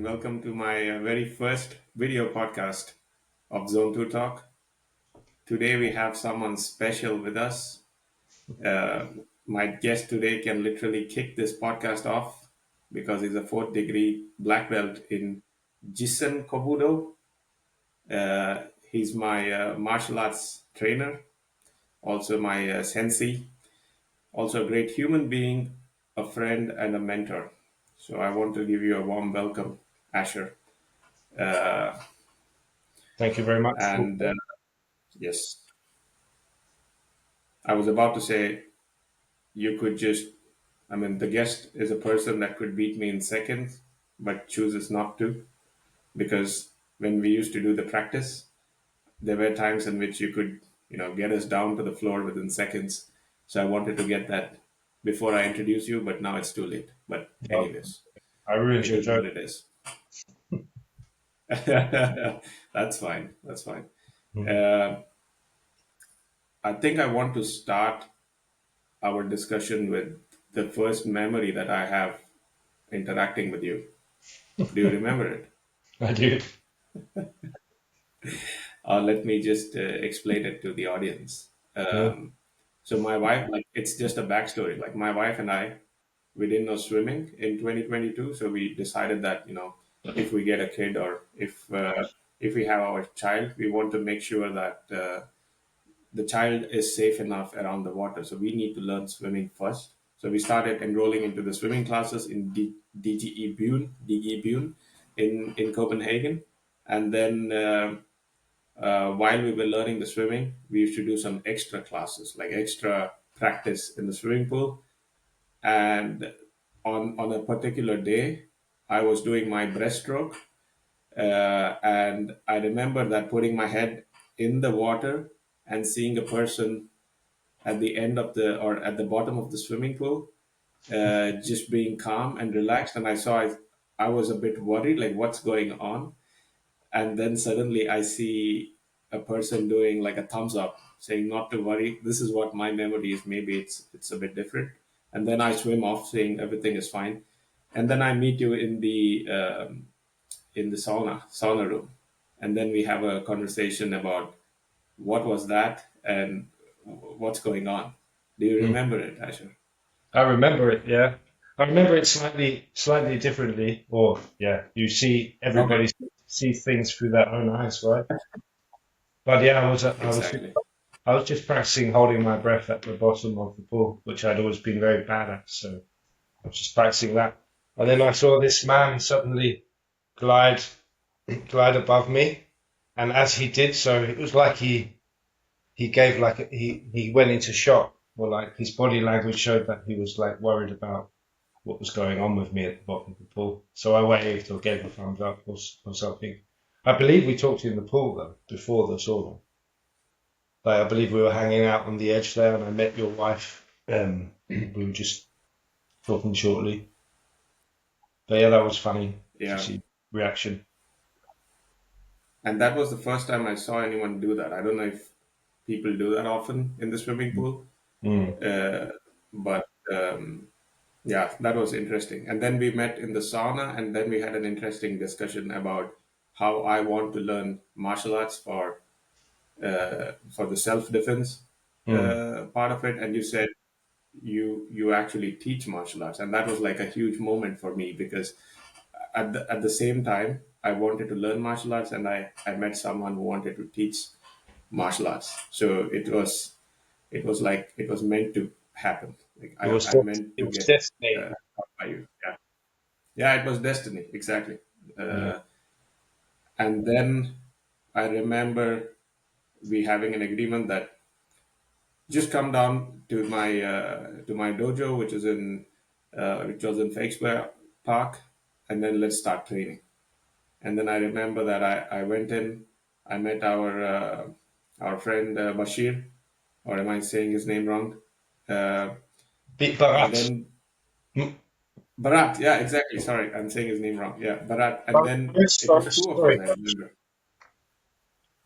welcome to my very first video podcast of Zone 2 Talk. Today we have someone special with us. Uh, my guest today can literally kick this podcast off because he's a fourth degree black belt in Jisen Kobudo. He's my martial arts trainer, also my sensei, also a great human being, a friend, and a mentor. So I want to give you a warm welcome, Asher. Uh, Thank you very much. and Yes, I was about to say you could just, I mean, the guest is a person that could beat me in seconds, but chooses not to because when we used to do the practice, there were times in which you could, get us down to the floor within seconds. So I wanted to get that before I introduce you, but now it's too late. But, Well, anyways, I ruined it your is joke. what it is. That's fine. That's fine. Mhm. Uh, I think I want to start our discussion with the first memory that I have interacting with you. Do you remember it? I do. Let me just explain it to the audience. Yeah. So my wife, like, it's just a backstory. Like my wife and I, we didn't know swimming in 2022, so we decided that if we get a kid or if we have our child, we want to make sure that the child is safe enough around the water. So we need to learn swimming first. So we started enrolling into the swimming classes in DGE Bune in Copenhagen. And then while we were learning the swimming, we used to do some extra classes, like extra practice in the swimming pool. And on a particular day, I was doing my breaststroke. And I remember that putting my head in the water and seeing a person at the end of the or at the bottom of the swimming pool, just being calm and relaxed. And I was a bit worried, like what's going on. And then suddenly I see a person doing like a thumbs up, saying not to worry. This is what my memory is. Maybe it's a bit different. And then I swim off, saying everything is fine. And then I meet you in the sauna room, and then we have a conversation about what was that and what's going on. Do you Mm. remember it, Asher? I remember it. Yeah. I remember it slightly differently. Or yeah, you see Okay, everybody sees things through their own eyes, right? But yeah, exactly. I was just practicing holding my breath at the bottom of the pool, which I'd always been very bad at. So I was just practicing that. And then I saw this man suddenly glide glide above me, and as he did so, it was like he gave like he went into shock, or like his body language showed that he was like worried about what was going on with me at the bottom of the pool. So I waved or gave a thumbs up or something. I believe we talked in the pool though before the sauna. Like I believe we were hanging out on the edge there, and I met your wife. We were just talking shortly. But yeah, that was funny to Yeah, see reaction. and that was the first time I saw anyone do that. I don't know if people do that often in the swimming pool, Mm. uh, but yeah, that was interesting. And then we met in the sauna, and then we had an interesting discussion about how I want to learn martial arts for the self defense Mm. part of it. And you said you actually teach martial arts, and that was like a huge moment for me because at the same time I wanted to learn martial arts, and I met someone who wanted to teach martial arts. So it was like it was meant to happen. Like It was I meant it to was get destiny. taught by you. Yeah, yeah, it was destiny exactly. Yeah. And then I remember we having an agreement that just come down to my dojo, which was in Fakespeare Park, and then let's start training. And then I remember that I went in, I met our friend Bashir, or am I saying his name wrong? Uh, Beat and Barat. then Mm. Barat, yeah, exactly. Sorry, I'm saying his name wrong. Yeah, Barat. And then Barish, it was Barish, two of us, sorry, I remember.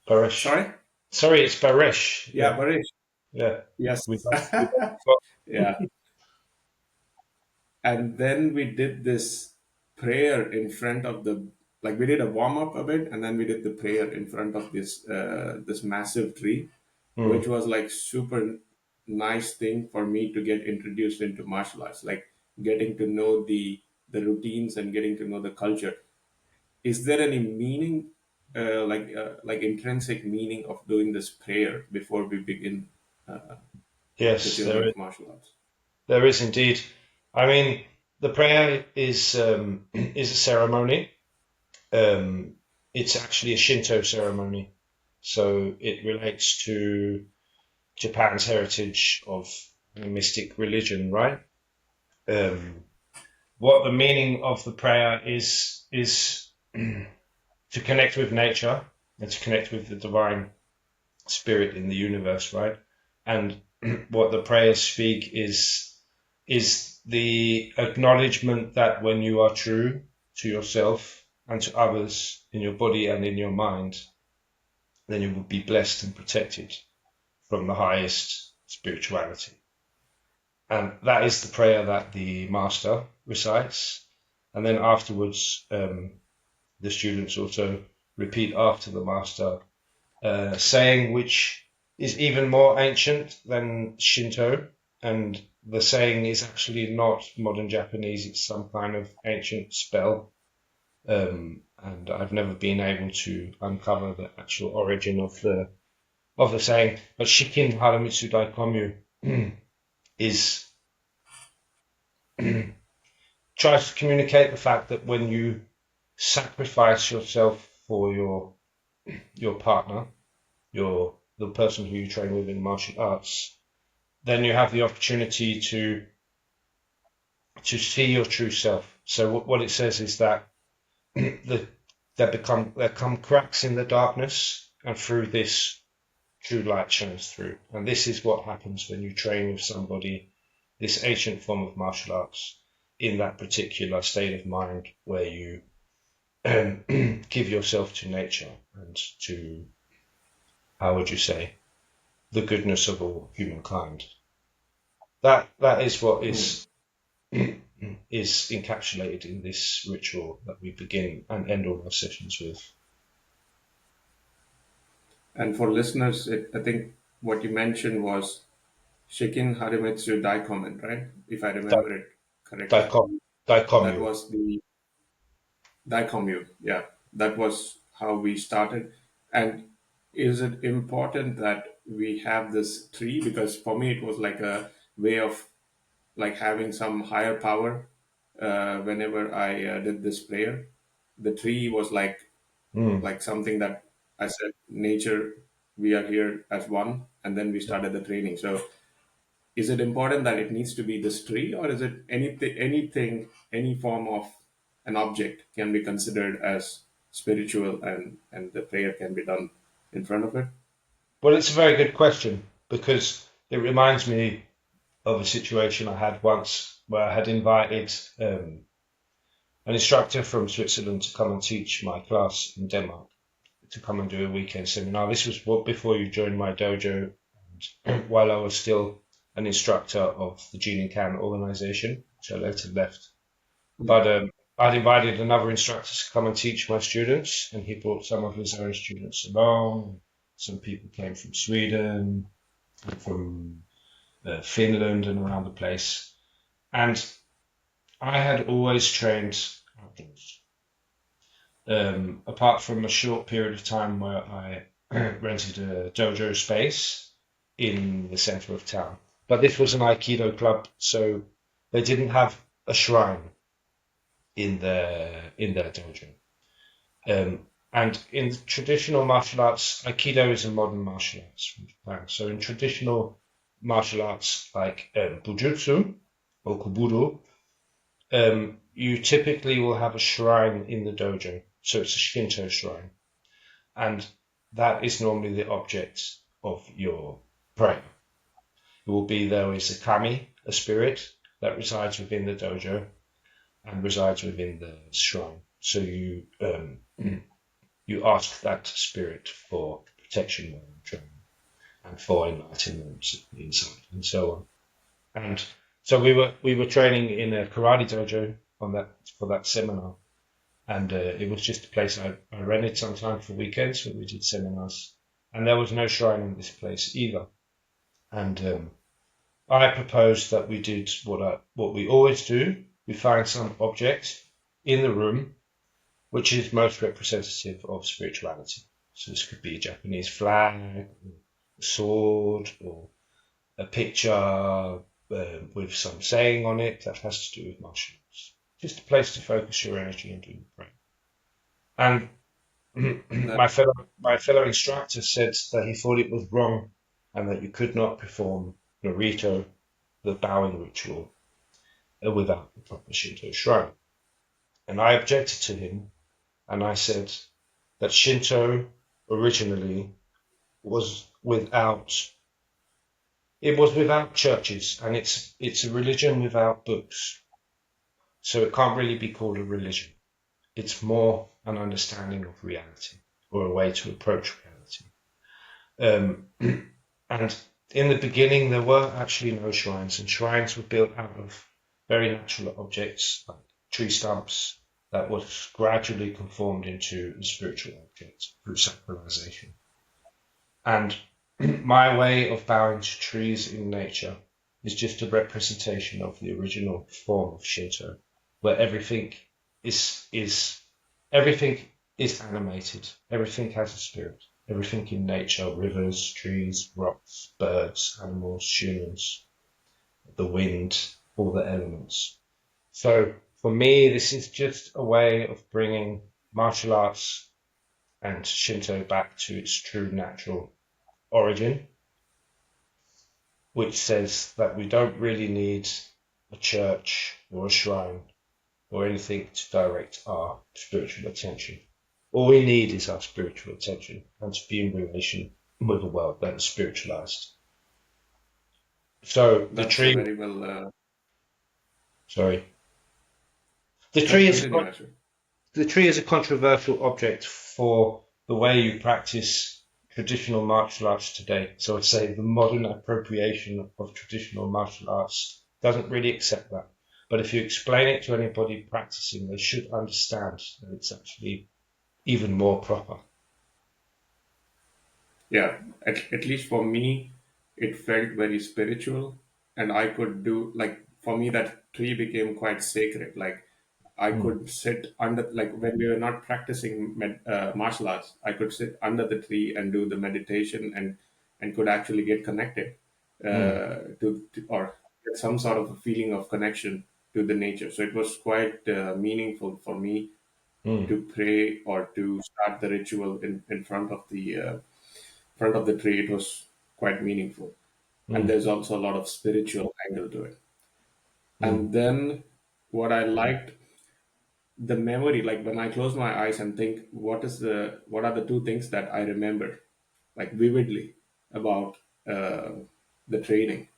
Barish. Sorry? Sorry, it's Barish. Yeah, Yeah, Barish. yeah. Yes. We both got, Yeah. And then we did this prayer in front of the, like we did a warm up a bit, and then we did the prayer in front of this massive tree, which Mm. was like super nice thing for me to get introduced into martial arts, like getting to know the routines and getting to know the culture. Is there any meaning, like intrinsic meaning of doing this prayer before we begin uh, the Yes, journey of martial arts? there is indeed. I mean, the prayer is a ceremony. Um, it's actually a Shinto ceremony, so it relates to Japan's heritage of a mystic religion, right? Um, what the meaning of the prayer is to connect with nature and to connect with the divine spirit in the universe, right? And what the prayers speak is the acknowledgement that when you are true to yourself and to others in your body and in your mind, then you will be blessed and protected from the highest spirituality. And that is the prayer that the master recites. And then afterwards, the students also repeat after the master, saying which is even more ancient than Shinto. And the saying is actually not modern Japanese, it's some kind of ancient spell. And I've never been able to uncover the actual origin of the saying. But Shikin Haramitsu Daikomyu is tries to communicate the fact that when you sacrifice yourself for your partner, the person who you train with in martial arts, then you have the opportunity to see your true self. So what it says is that the, there come cracks in the darkness, and through this true light shines through. And this is what happens when you train with somebody, this ancient form of martial arts, in that particular state of mind where you give yourself to nature and to, how would you say, the goodness of all humankind. That is what Hmm. is encapsulated in this ritual that we begin and end all our sessions with. And for listeners, I think what you mentioned was Shikin Harimitsu Daikomen, right? If I Di- remember it correctly. Dicom, That dicomu. was the Daikomyu. Yeah, that was how we started. And is it important that we have this tree? Because for me, it was like a way of like having some higher power. Whenever I did this prayer, the tree was Mm. like something that I said, nature, we are here as one, and then we started the training. So is it important that it needs to be this tree, or is it anything, any form of an object can be considered as spiritual, and the prayer can be done in front of it? Well, it's a very good question because it reminds me of a situation I had once where I had invited an instructor from Switzerland to come and teach my class in Denmark, to come and do a weekend seminar. This was before you joined my dojo, and while I was still an instructor of the Kan organization, which I later left. But I'd invited another instructor to come and teach my students, and he brought some of his own students along. Some people came from Sweden, from Finland, and around the place. And I had always trained outdoors. Apart from a short period of time where I rented a dojo space in the center of town. But this was an Aikido club, so they didn't have a shrine in their dojo. And in traditional martial arts, Aikido is a modern martial arts from Japan. So in traditional martial arts like Bujutsu or Kobudo, you typically will have a shrine in the dojo. So it's a Shinto shrine. And that is normally the object of your prayer. It will be there is a kami, a spirit that resides within the dojo and resides within the shrine. So you ask that spirit for protection while you're training and for enlightenment, insight, and so on. And so we were training in a karate dojo on that for that seminar. And it was just a place I rented sometimes for weekends when we did seminars. And there was no shrine in this place either. And I proposed that we did what we always do. We find some object in the room which is most representative of spirituality. So this could be a Japanese flag, a sword, or a picture with some saying on it that has to do with martial arts. Just a place to focus your energy and do the prayer. And That my fellow instructor said that he thought it was wrong and that you could not perform Norito, the bowing ritual, without the proper Shinto shrine. And I objected to him, and I said that Shinto originally was without churches, and it's a religion without books, so it can't really be called a religion. It's more an understanding of reality, or a way to approach reality. And in the beginning, there were actually no shrines, and shrines were built out of very natural objects like tree stumps that was gradually conformed into a spiritual object through sacralization. And my way of bowing to trees in nature is just a representation of the original form of Shinto, where is everything is animated, everything has a spirit, everything in nature, rivers, trees, rocks, birds, animals, humans, the wind, all the elements. So for me, this is just a way of bringing martial arts and Shinto back to its true natural origin, which says that we don't really need a church or a shrine or anything to direct our spiritual attention. All we need is our spiritual attention and to be in relation with a world that is spiritualized. So the that's a tree, very well. sorry, the No, tree is continue, Asher. the tree is a controversial object for the way you practice traditional martial arts today. So I'd say the modern appropriation of traditional martial arts doesn't really accept that. But if you explain it to anybody practicing, they should understand that it's actually even more proper. Yeah, at least for me, it felt very spiritual, and I could do like for me that tree became quite sacred. Like I Mm, could sit under, like when we were not practicing martial arts, I could sit under the tree and do the meditation and could actually get connected mm, to or get some sort of a feeling of connection to the nature. So it was quite meaningful for me mm, to pray or to start the ritual in front of the tree. It was quite meaningful, and mm, there's also a lot of spiritual angle to it. mm, And then what I liked, the memory, like when I close my eyes and think what are the two things that I remember like vividly about uh, the training.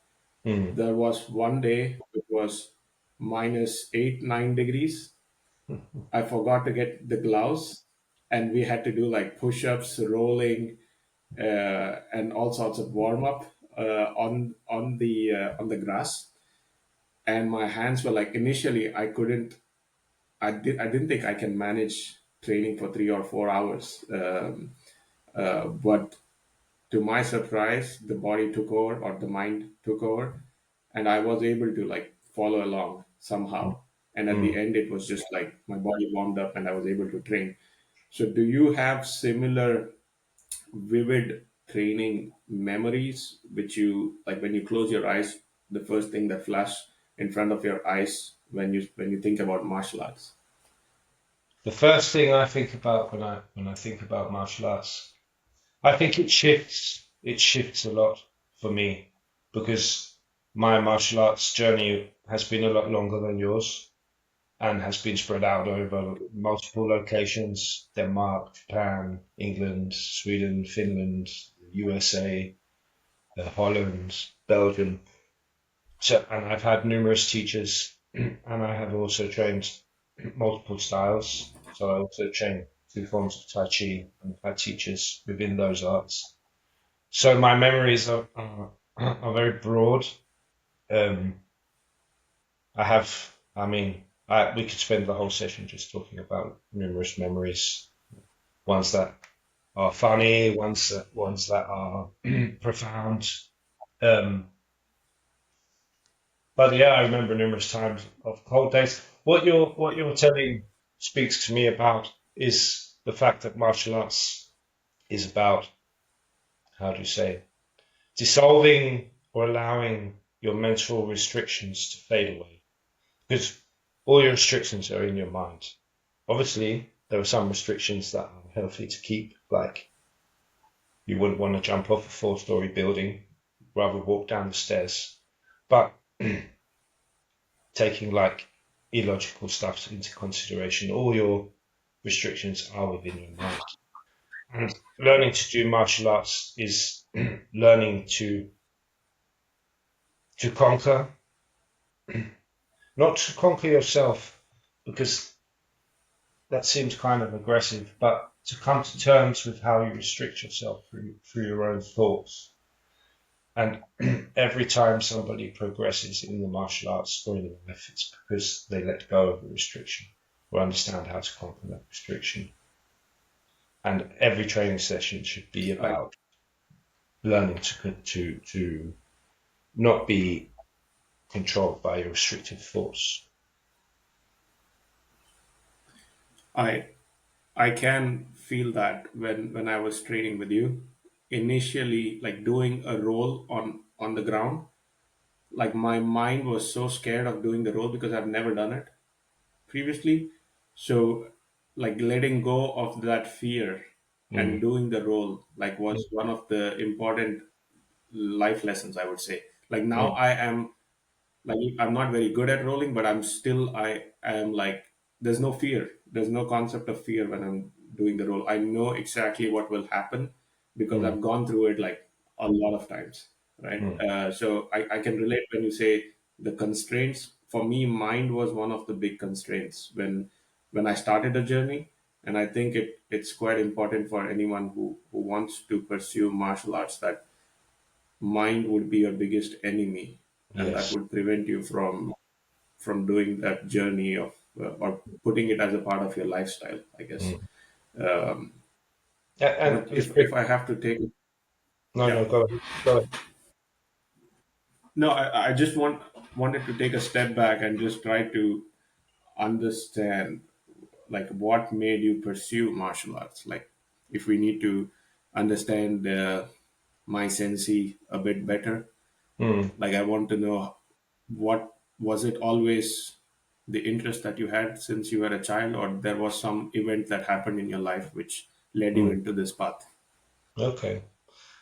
mm, There was one day it was -8, 9 degrees. I forgot to get the gloves, and we had to do like push-ups, rolling, and all sorts of warm up on the grass. And my hands were like, initially I didn't think I can manage training for 3 or 4 hours. But to my surprise, the body took over or the mind took over, and I was able to like follow along somehow. And at the mm. end, it was just like my body warmed up and I was able to train. So, do you have similar vivid training memories, which you like when you close your eyes, the first thing that flash in front of your eyes when you think about martial arts? The first thing I think about when I think about martial arts, I think it shifts. It shifts a lot for me because my martial arts journey has been a lot longer than yours and has been spread out over multiple locations: Denmark, Japan, England, Sweden, Finland, USA, Holland, Belgium. So, and I've had numerous teachers, and I have also trained multiple styles. So I also train two forms of Tai Chi and I've had teachers within those arts. So my memories are very broad. Um, I have, I mean, We could spend the whole session just talking about numerous memories, ones that are funny, ones that are profound. Um, but yeah, I remember numerous times of cold days. What you're telling speaks to me about is the fact that martial arts is about, how do you say, dissolving or allowing your mental restrictions to fade away. Because all your restrictions are in your mind. Obviously, there are some restrictions that are healthy to keep, like you wouldn't want to jump off a 4-story building, rather walk down the stairs. But taking like illogical stuff into consideration, all your restrictions are within your mind. And learning to do martial arts is learning to conquer, not to conquer yourself, because that seems kind of aggressive, but to come to terms with how you restrict yourself through your own thoughts. And every time somebody progresses in the martial arts or in life, it's because they let go of a restriction or understand how to conquer that restriction. And every training session should be I about learning to not be controlled by your restrictive thoughts. I I can feel that when I was training with you, initially like doing a roll on the ground, like my mind was so scared of doing the roll because I've never done it previously. So like letting go of that fear and Mm, doing the roll like was one of the important life lessons, I would say. Like now mm, I am like I'm not very good at rolling, but I am like there's no fear. There's no concept of fear when I'm doing the roll. I know exactly what will happen because mm, I've gone through it like a lot of times, right? mm. So I can relate when you say the constraints. For me, mind was one of the big constraints when I started the journey, and I think it's quite important for anyone who wants to pursue martial arts that mind would be your biggest enemy, and that Yes. would prevent you from doing that journey of or putting it as a part of your lifestyle, I guess. Mm. um, And but it's if I have to take, no, yeah, no, go ahead. Go ahead. no, I just wanted to take a step back and just try to understand like what made you pursue martial arts. Like if we need to understand my sensei a bit better, Mm, like I want to know, what was it always the interest that you had since you were a child, or there was some event that happened in your life which led you mm. into this path? Okay.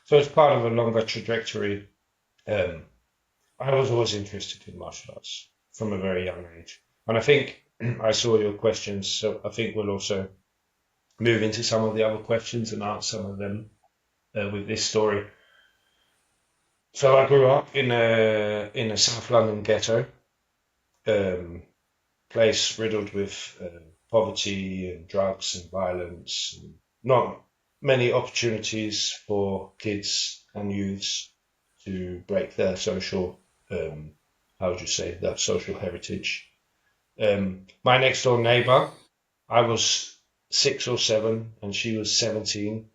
So it's part of a longer trajectory. Um, I was always interested in martial arts from a very young age. And I think I saw your questions, so I think we'll also move into some of the other questions and answer some of them with this story. So I grew up in a South London ghetto, um, place riddled with poverty and drugs and violence, and not many opportunities for kids and youths to break their social, how would you say, their social heritage. My next door neighbor, I was 6 or 7 and she was 17,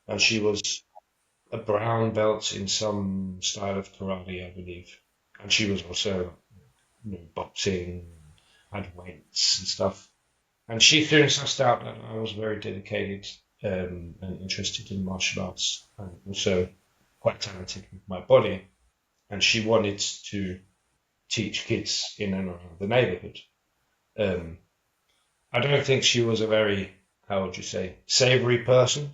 and she was a brown belt in some style of karate, I believe. And she was also, boxing, had weights and stuff. And she soon sussed out that I was very dedicated and interested in martial arts, and also quite talented with my body. And she wanted to teach kids in and around the neighborhood. Um, I don't think she was a very, how would you say, savory person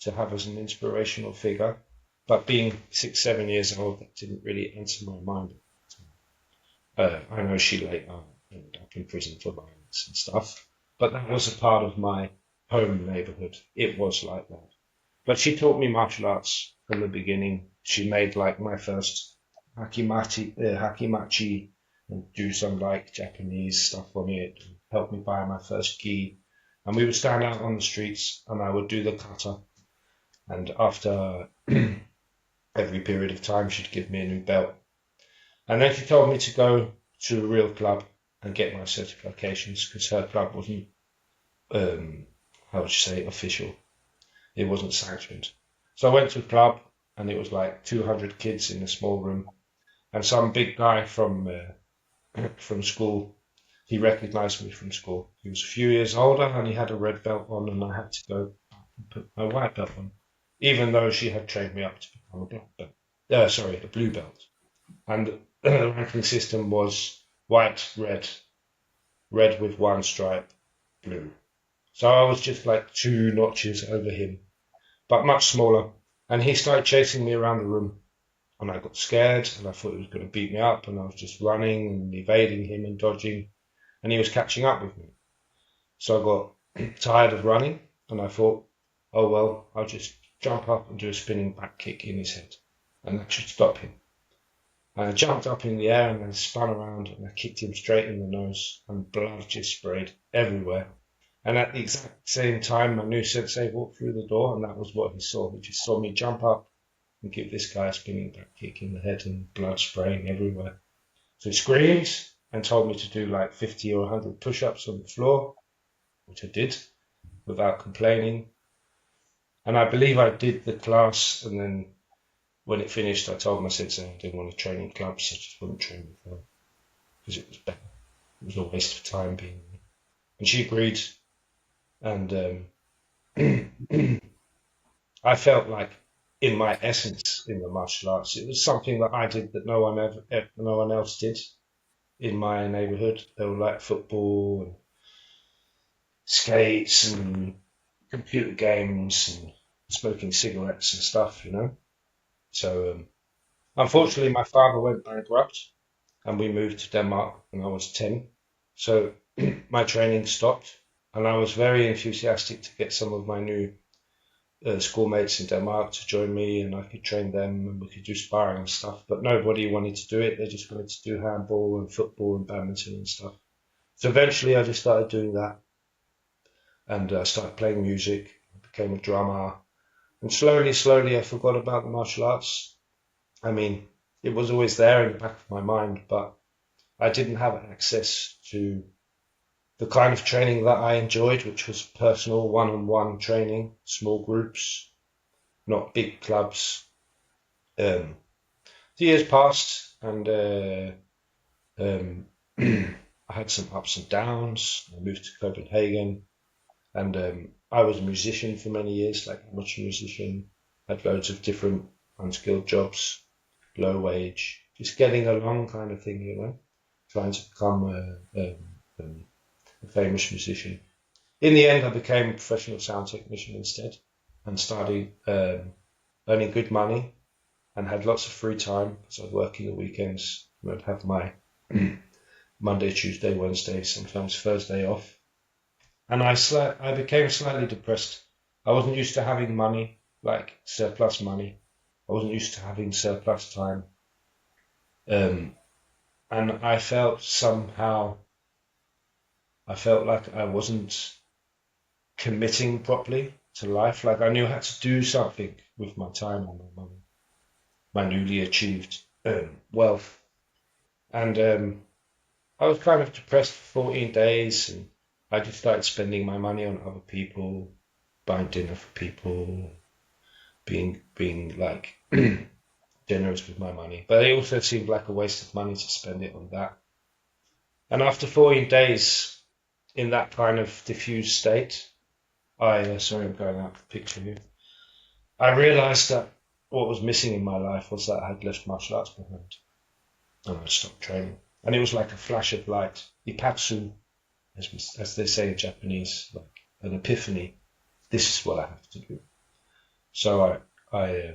to have as an inspirational figure. But being 6, 7 years old, that didn't really enter my mind. I know she later ended up in prison for violence and stuff, but that was a part of my home neighborhood. It was like that. But she taught me martial arts from the beginning. She made like my first hakimachi, and do some like Japanese stuff on it, and helped me buy my first gi. And we would stand out on the streets and I would do the kata. And after every period of time, she'd give me a new belt. And then she told me to go to a real club and get my certifications because her club wasn't, how would you say, official. It wasn't sanctioned. So I went to a club and it was like 200 kids in a small room, and some big guy from school, he recognized me from school. He was a few years older and he had a red belt on, and I had to go and put my white belt on, even though she had trained me up to become a black belt. A blue belt. And the ranking system was white, red with one stripe, blue. So I was just like 2 notches over him, but much smaller. And he started chasing me around the room, and I got scared, and I thought he was going to beat me up, and I was just running and evading him and dodging, and he was catching up with me. So I got tired of running, and I thought, oh well, I'll just jump up and do a spinning back kick in his head, and that should stop him. And I jumped up in the air and then spun around, and I kicked him straight in the nose, and blood just sprayed everywhere. And at the exact same time, my new sensei walked through the door, and that was what he saw. He just saw me jump up and give this guy a spinning back kick in the head and blood spraying everywhere. So he screamed and told me to do like 50 or 100 push-ups on the floor, which I did without complaining. And I believe I did the class, and then when it finished, I told my sensei I didn't want to train in clubs, I just wouldn't train with her because it was better. It was a waste of time being there. And she agreed, and I felt like in my essence in the martial arts, it was something that I did that no one else did in my neighborhood. They were like football and skates and computer games and smoking cigarettes and stuff, you know. So unfortunately, my father went bankrupt, and we moved to Denmark when I was 10. So my training stopped, and I was very enthusiastic to get some of my new schoolmates in Denmark to join me, and I could train them and we could do sparring and stuff. But nobody wanted to do it. They just wanted to do handball and football and badminton and stuff. So eventually I just started doing that, and I started playing music, became a drummer, and slowly I forgot about the martial arts. I mean, it was always there in the back of my mind, but I didn't have access to the kind of training that I enjoyed, which was personal, one-on-one training, small groups, not big clubs. The years passed, and I had some ups and downs. I moved to Copenhagen, and I was a musician for many years, like amateur musician. Had loads of different unskilled jobs, low wage, just getting along kind of thing, you know, trying to become a famous musician. In the end, I became a professional sound technician instead, and started earning good money, and had lots of free time because I'd work in the weekends, and I'd have my Monday, Tuesday, Wednesday, sometimes Thursday off. And I became slightly depressed. I wasn't used to having money, like surplus money. I wasn't used to having surplus time. And I felt like I wasn't committing properly to life. Like I knew I had to do something with my time and my money, my newly achieved wealth. And I was kind of depressed for 14 days, and I just started spending my money on other people, buying dinner for people, being like generous with my money. But it also seemed like a waste of money to spend it on that. And after 14 days in that kind of diffused state, sorry, I'm going out of the picture here. I realized that what was missing in my life was that I had left martial arts behind, and I stopped training. And it was like a flash of light, ipatsu, as they say in Japanese, like an epiphany. This is what I have to do. So I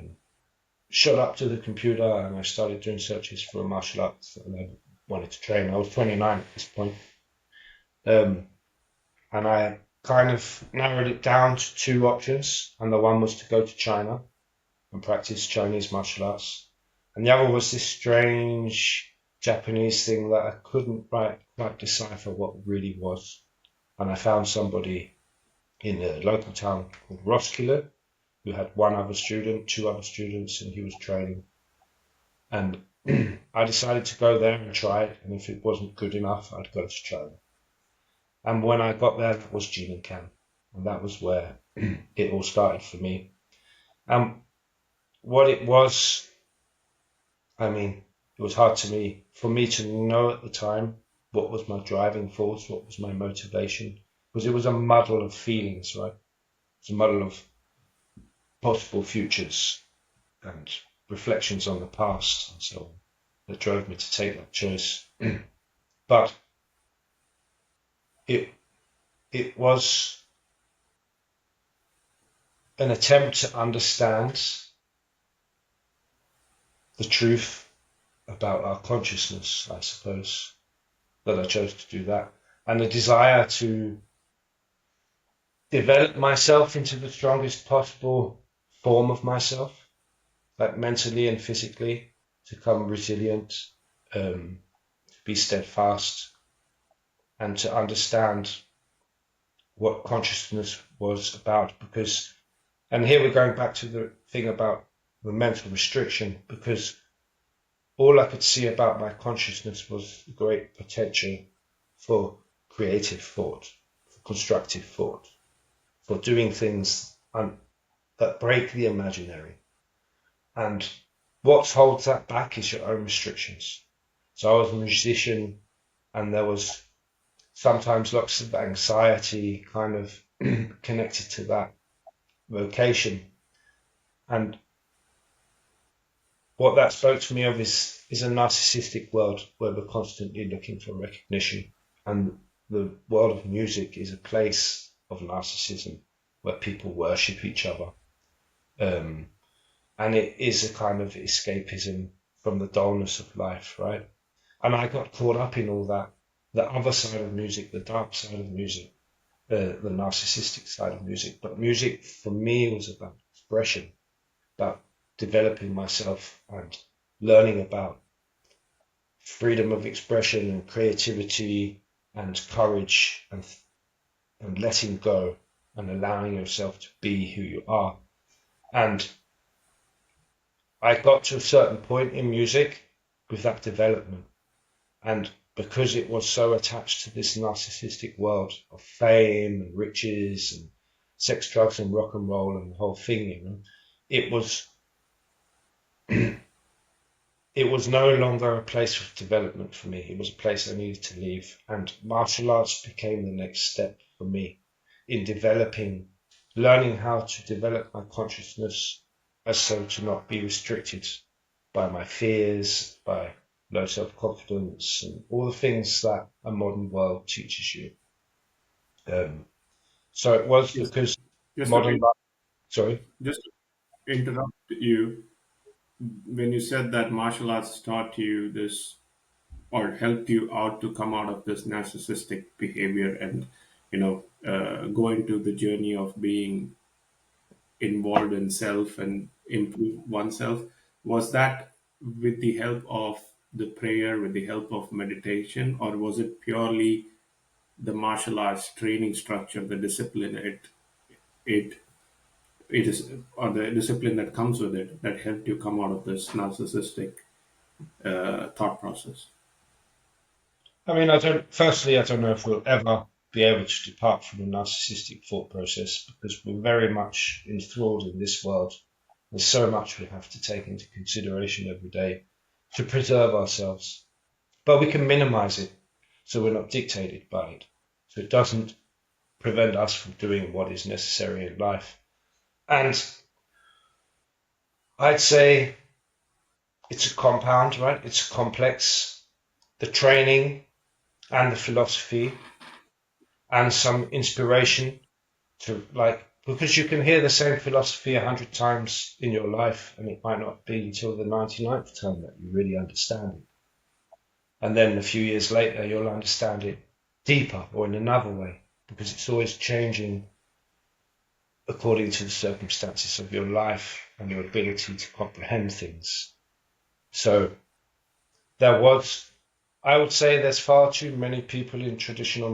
shot up to the computer, and I started doing searches for martial arts that I wanted to train. I was 29 at this point. And I kind of narrowed it down to 2 options, and the one was to go to China and practice Chinese martial arts, and the other was this strange Japanese thing that I couldn't quite decipher what it really was. And I found somebody in a local town called Roskilde who had 2 other students, and he was training. And I decided to go there and try it, and if it wasn't good enough, I'd go to China. And when I got there, that was Jininkan, and that was where it all started for me. And what it was, I mean, it was hard for me to know at the time what was my driving force, what was my motivation, because it was a muddle of feelings, right? It's a muddle of possible futures and reflections on the past and so on that drove me to take that choice. But it it was an attempt to understand the truth about our consciousness, I suppose, that I chose to do that, and a desire to develop myself into the strongest possible form of myself, like mentally and physically, to become resilient, to be steadfast, and to understand what consciousness was about. Because, and here we're going back to the thing about the mental restriction, because all I could see about my consciousness was the great potential for creative thought, for constructive thought, for doing things that break the imaginary. And what holds that back is your own restrictions. So I was a musician, and there was sometimes lots of anxiety kind of connected to that vocation. And what that spoke to me of is a narcissistic world where we're constantly looking for recognition. And the world of music is a place of narcissism where people worship each other. And it is a kind of escapism from the dullness of life, right? And I got caught up in all that, the other side of music, the dark side of music, the narcissistic side of music. But music for me was about expression, about developing myself and learning about freedom of expression and creativity and courage and letting go and allowing yourself to be who you are. And I got to a certain point in music with that development. And because it was so attached to this narcissistic world of fame and riches and sex, drugs and rock and roll and the whole thing, it was it was no longer a place of development for me. It was a place I needed to leave. And martial arts became the next step for me in developing, learning how to develop my consciousness as so to not be restricted by my fears, by low self-confidence, and all the things that a modern world teaches you. So it was Yes. because Just to, modern life, sorry. just to interrupt you, when you said that martial arts taught you this or helped you out to come out of this narcissistic behavior and go into the journey of being involved in self and improve oneself, was that with the help of the prayer, with the help of meditation, or was it purely the martial arts training structure, the discipline it it is, or the discipline that comes with it, that helped you come out of this narcissistic thought process? I mean, firstly, I don't know if we'll ever be able to depart from a narcissistic thought process because we're very much enthralled in this world. There's so much we have to take into consideration every day to preserve ourselves. But we can minimize it so we're not dictated by it. So it doesn't prevent us from doing what is necessary in life. And I'd say it's a compound, right? It's complex. The training and the philosophy and some inspiration to like, because you can hear the same philosophy 100 times in your life and it might not be until the 99th time that you really understand it. And then a few years later, you'll understand it deeper or in another way because it's always changing according to the circumstances of your life and your ability to comprehend things. So I would say there's far too many people in traditional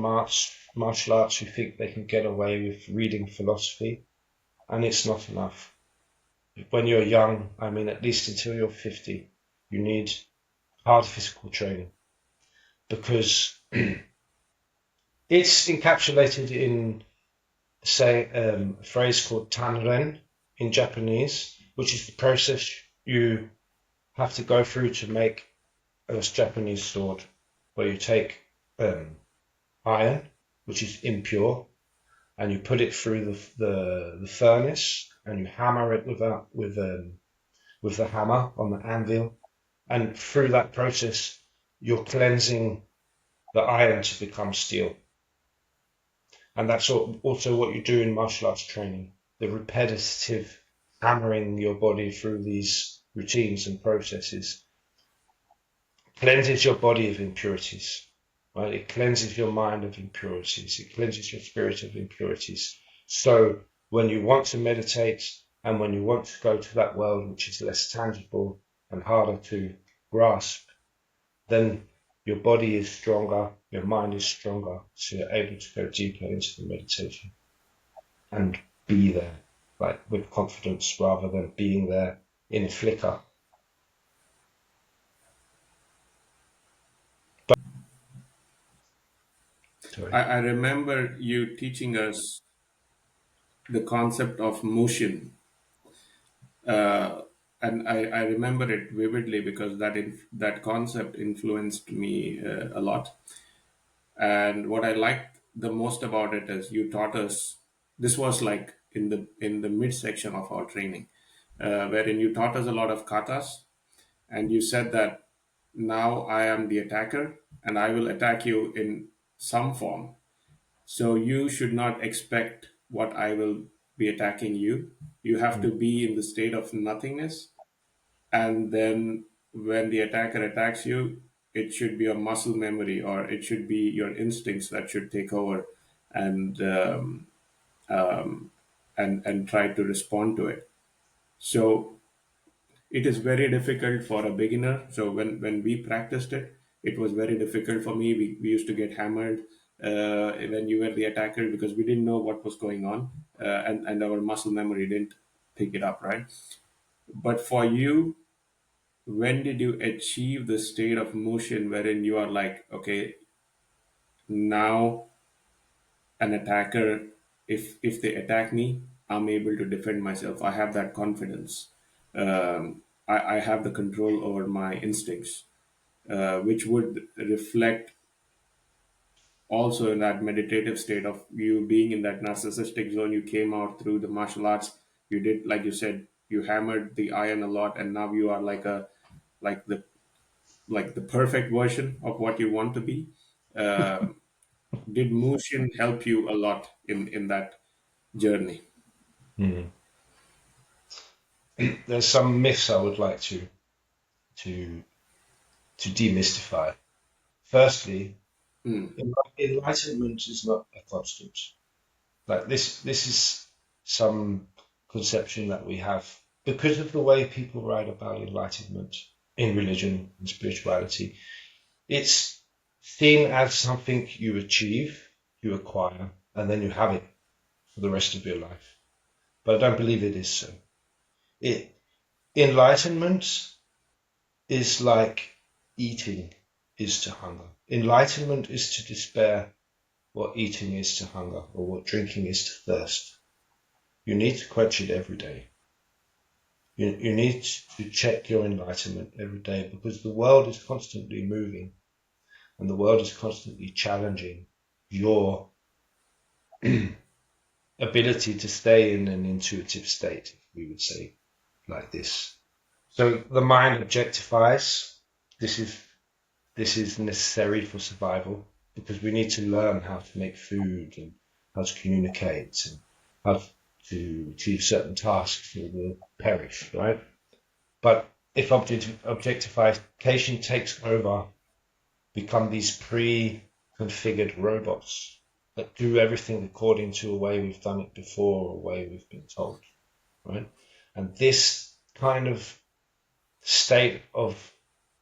martial arts who think they can get away with reading philosophy, and it's not enough. When you're young, I mean, at least until you're 50, you need hard physical training because it's encapsulated in, say, a phrase called tanren in Japanese, which is the process you have to go through to make a Japanese sword, where you take iron, which is impure, and you put it through the furnace, and you hammer it with the hammer on the anvil, and through that process, you're cleansing the iron to become steel. And that's also what you do in martial arts training. The repetitive hammering your body through these routines and processes cleanses your body of impurities, right? It cleanses your mind of impurities. It cleanses your spirit of impurities. So when you want to meditate and when you want to go to that world which is less tangible and harder to grasp, then your body is stronger, your mind is stronger, so you're able to go deeper into the meditation and be there, like with confidence rather than being there in a flicker. Sorry. I remember you teaching us the concept of motion, uh, and I remember it vividly because that concept influenced me a lot. And what I liked the most about it is you taught us. This was like in the midsection of our training, wherein you taught us a lot of katas, and you said that now I am the attacker and I will attack you in some form. So you should not expect what I will be attacking you. You have to Mm, be in the state of nothingness, and then when the attacker attacks you, it should be a muscle memory, or it should be your instincts that should take over, and and try to respond to it. So it is very difficult for a beginner. So when we practiced it, it was very difficult for me. We used to get hammered when you were the attacker because we didn't know what was going on, and our muscle memory didn't pick it up, right? But for you, when did you achieve the state of motion wherein you are like, okay, now an attacker, if they attack me, I'm able to defend myself. I have that confidence. I have the control over my instincts, which would reflect also in that meditative state of you being in that narcissistic zone. You came out through the martial arts. You did, like you said, you hammered the iron a lot, and now you are like a like the like the perfect version of what you want to be. Um did motion help you a lot in that journey? mm. There's some myths I would like to to demystify. Firstly, Mm, enlightenment is not a constant. Like this is some conception that we have because of the way people write about enlightenment in religion and spirituality. It's seen as something you achieve, you acquire, and then you have it for the rest of your life. But I don't believe it is so. It, enlightenment is like eating is to hunger. Enlightenment is to despair what eating is to hunger or what drinking is to thirst. You need to quench it every day. You need to check your enlightenment every day because the world is constantly moving and the world is constantly challenging your ability to stay in an intuitive state, we would say like this. So the mind objectifies. This is this is necessary for survival because we need to learn how to make food and how to communicate and how to achieve certain tasks or we'll perish, right? But if objectification takes over, become these pre-configured robots that do everything according to a way we've done it before or a way we've been told, right? And this kind of state of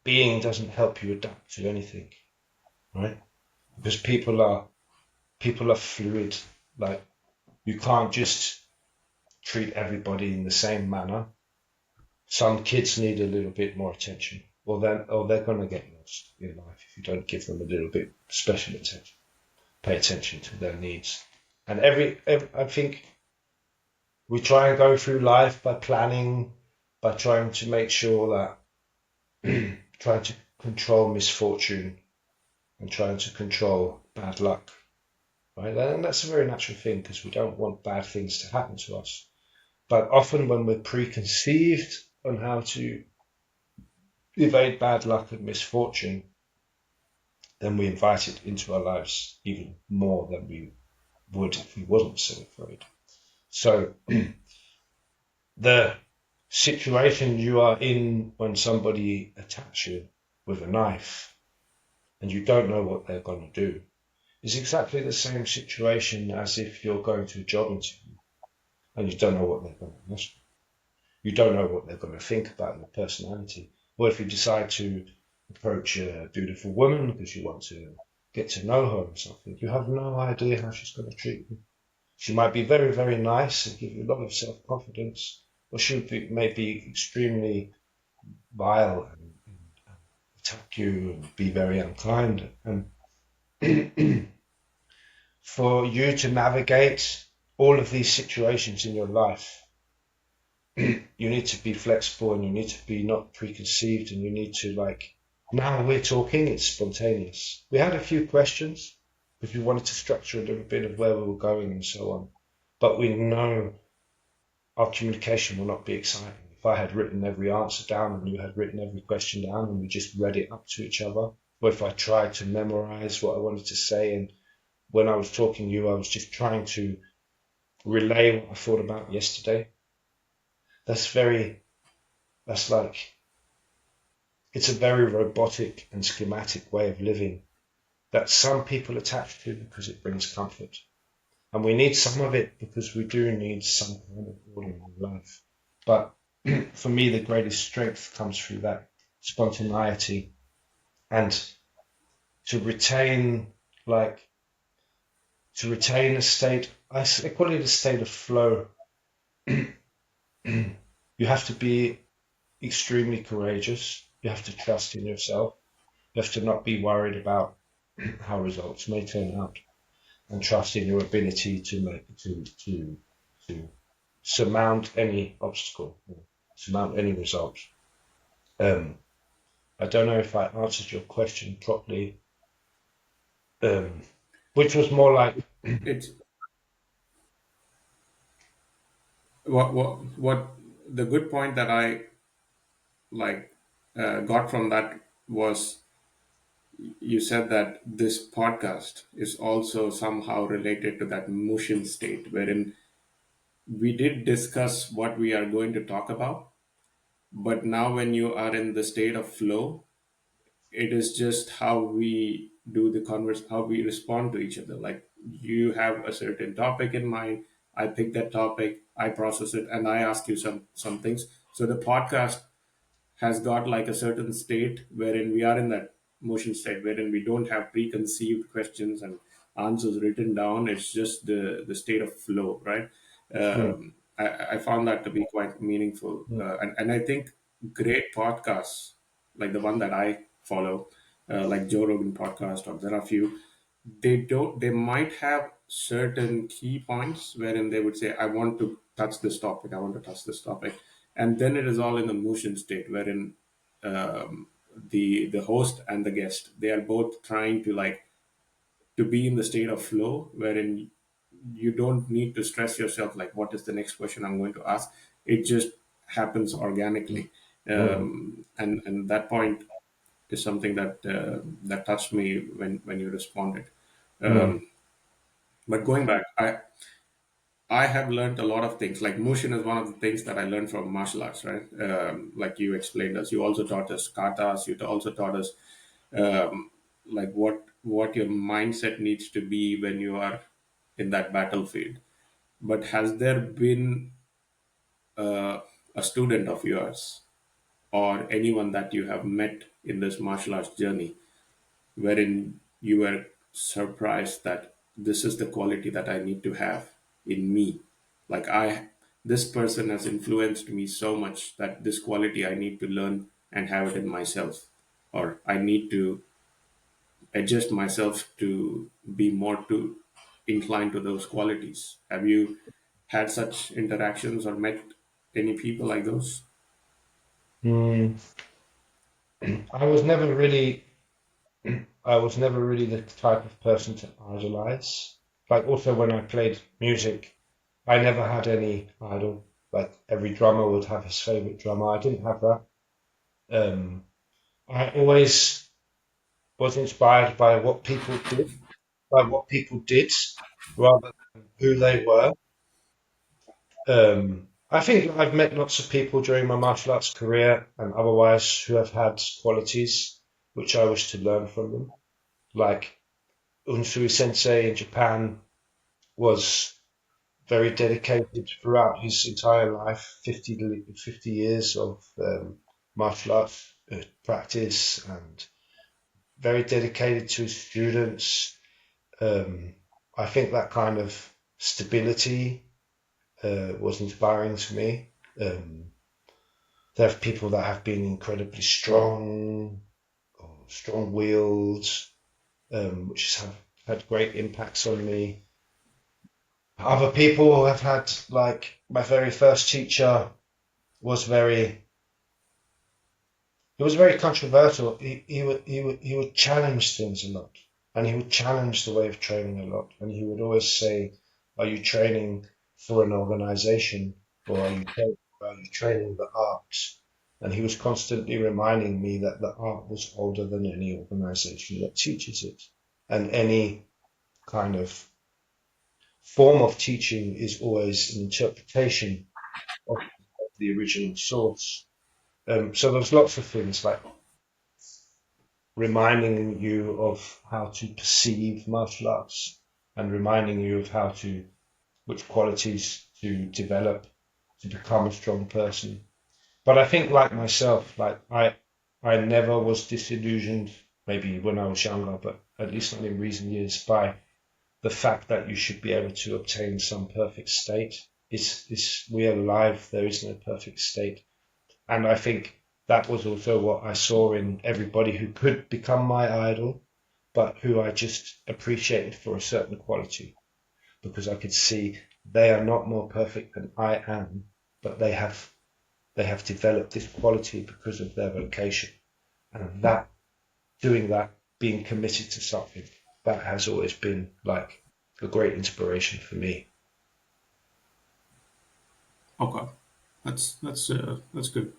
being doesn't help you adapt to anything, right? Because people are fluid. Like you can't just treat everybody in the same manner. Some kids need a little bit more attention. or they're going to get lost in life if you don't give them a little bit special attention, pay attention to their needs. And I think we try and go through life by planning, by trying to make sure that trying to control misfortune and trying to control bad luck, right? And that's a very natural thing because we don't want bad things to happen to us. But often when we're preconceived on how to evade bad luck and misfortune, then we invite it into our lives even more than we would if we wasn't so afraid. So the situation you are in when somebody attacks you with a knife and you don't know what they're going to do is exactly the same situation as if you're going to a job interview and you don't know what they're going to ask you. You don't know what they're going to think about your personality. Or if you decide to approach a beautiful woman because you want to get to know her or something, you have no idea how she's going to treat you. She might be very, very nice and give you a lot of self-confidence, or may be extremely vile and attack you and be very unkind. And for you to navigate all of these situations in your life, you need to be flexible and you need to be not preconceived and you need to now we're talking, it's spontaneous. We had a few questions because we wanted to structure a little bit of where we were going and so on. But we know our communication will not be exciting. If I had written every answer down and you had written every question down and we just read it up to each other, or if I tried to memorize what I wanted to say and when I was talking to you, I was just trying to relay what I thought about yesterday. That's that's like, it's a very robotic and schematic way of living that some people attach to because it brings comfort. And we need some of it because we do need some kind of order in life. But for me, the greatest strength comes through that spontaneity and to retain, like, to retain a state, I call it a state of flow. You have to be extremely courageous. You have to trust in yourself. You have to not be worried about how results may turn out and trust in your ability to surmount any obstacle, surmount any result. Um, I don't know if I answered your question properly, um, which was more like, It's what the good point that I like got from that was you said that this podcast is also somehow related to that motion state wherein we did discuss what we are going to talk about, but now when you are in the state of flow, it is just how we do the converse, how we respond to each other. Like you have a certain topic in mind, I pick that topic, I process it, and I ask you some things. So the podcast has got like a certain state wherein we are in that motion state wherein we don't have preconceived questions and answers written down. It's just the state of flow, right? mm, I found that to be quite meaningful, mm, and I think great podcasts like the one that I follow, like Joe Rogan podcast, or there are a few. They might have certain key points wherein they would say, I want to touch this topic, I want to touch this topic, and then it is all in the motion state wherein the host and the guest, they are both trying to like to be in the state of flow wherein you don't need to stress yourself like what is the next question I'm going to ask. It just happens mm, organically, mm, and that point is something that that touched me when you responded. mm, But going back, I have learned a lot of things. Like motion is one of the things that I learned from martial arts, right? Like you explained us, you also taught us katas. You also taught us like what your mindset needs to be when you are in that battlefield. But has there been uh, a student of yours or anyone that you have met in this martial arts journey wherein you were surprised that this is the quality that I need to have in me? Like this person has influenced me so much that this quality I need to learn and have it in myself, or I need to adjust myself to be more to inclined to those qualities. Have you had such interactions or met any people like those? Mm, I was never really, I was never really the type of person to idolize. Like also when I played music, I never had any idol. Like every drummer would have his favorite drummer. I didn't have that. Um, I always was inspired by what people did, rather than who they were. I think I've met lots of people during my martial arts career and otherwise who have had qualities which I wish to learn from them. Like Unsui Sensei in Japan was very dedicated throughout his entire life, 50 years of martial arts practice, and very dedicated to his students. Um, I think that kind of stability was inspiring to me. There are people that have been incredibly strong, or strong-willed, which have had great impacts on me. Other people have had, like, my very first teacher was very, he was very controversial. He would challenge things a lot, and he would challenge the way of training a lot. And he would always say, "Are you training for an organization, or are you training the art?" And he was constantly reminding me that the art was older than any organization that teaches it, and any kind of form of teaching is always an interpretation of the original source. So there's lots of things like reminding you of how to perceive martial arts and reminding you of which qualities to develop to become a strong person. But I think like myself, I never was disillusioned, maybe when I was younger, but at least not in recent years, by the fact that you should be able to obtain some perfect state. We are alive, there is no perfect state. And I think that was also what I saw in everybody who could become my idol, but who I just appreciated for a certain quality, because I could see they are not more perfect than I am, but they have developed this quality because of their vocation. And that doing that, being committed to something, that has always been like a great inspiration for me. Okay, that's good.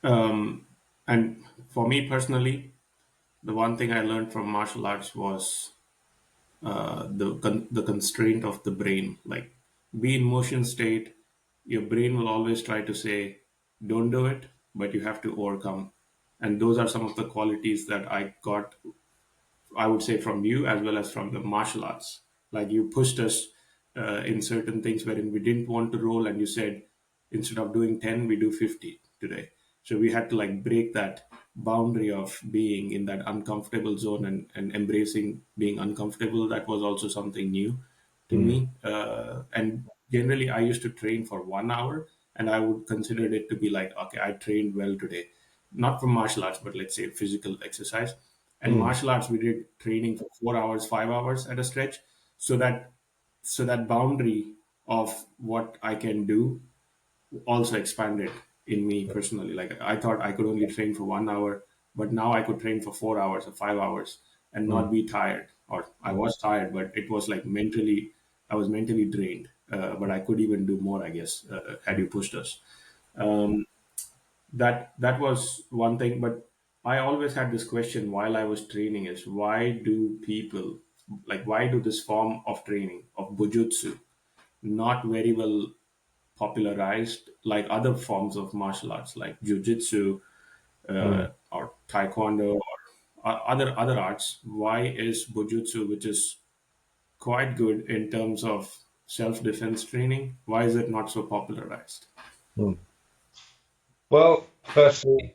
And for me personally, the one thing I learned from martial arts was the constraint of the brain. Like, be in motion state, your brain will always try to say, "Don't do it," but you have to overcome. And those are some of the qualities that I got, I would say, from you as well as from the martial arts. Like, you pushed us in certain things wherein we didn't want to roll, and you said, instead of doing 10, we do 50 today. So we had to like break that boundary of being in that uncomfortable zone, and embracing being uncomfortable. That was also something new to Mm, me. And generally, I used to train for 1 hour, and I would consider it to be like, okay, I trained well today. Not from martial arts, but let's say physical exercise. And mm, martial arts, we did training for 4 hours, 5 hours at a stretch, so that boundary of what I can do also expanded in me personally. Like, I thought I could only train for 1 hour, but now I could train for 4 hours or 5 hours and not mm, be tired. Or I mm, was tired, but it was like mentally, I was mentally drained. But I could even do more, I guess, had mm, you pushed us. That was one thing. But I always had this question while I was training: is why do people, like, why do this form of training of Bujutsu not very well popularized like other forms of martial arts like jujitsu mm. or taekwondo or other arts? Why is Bujutsu, which is quite good in terms of self-defense training, why is it not so popularized? Mm. Well, firstly,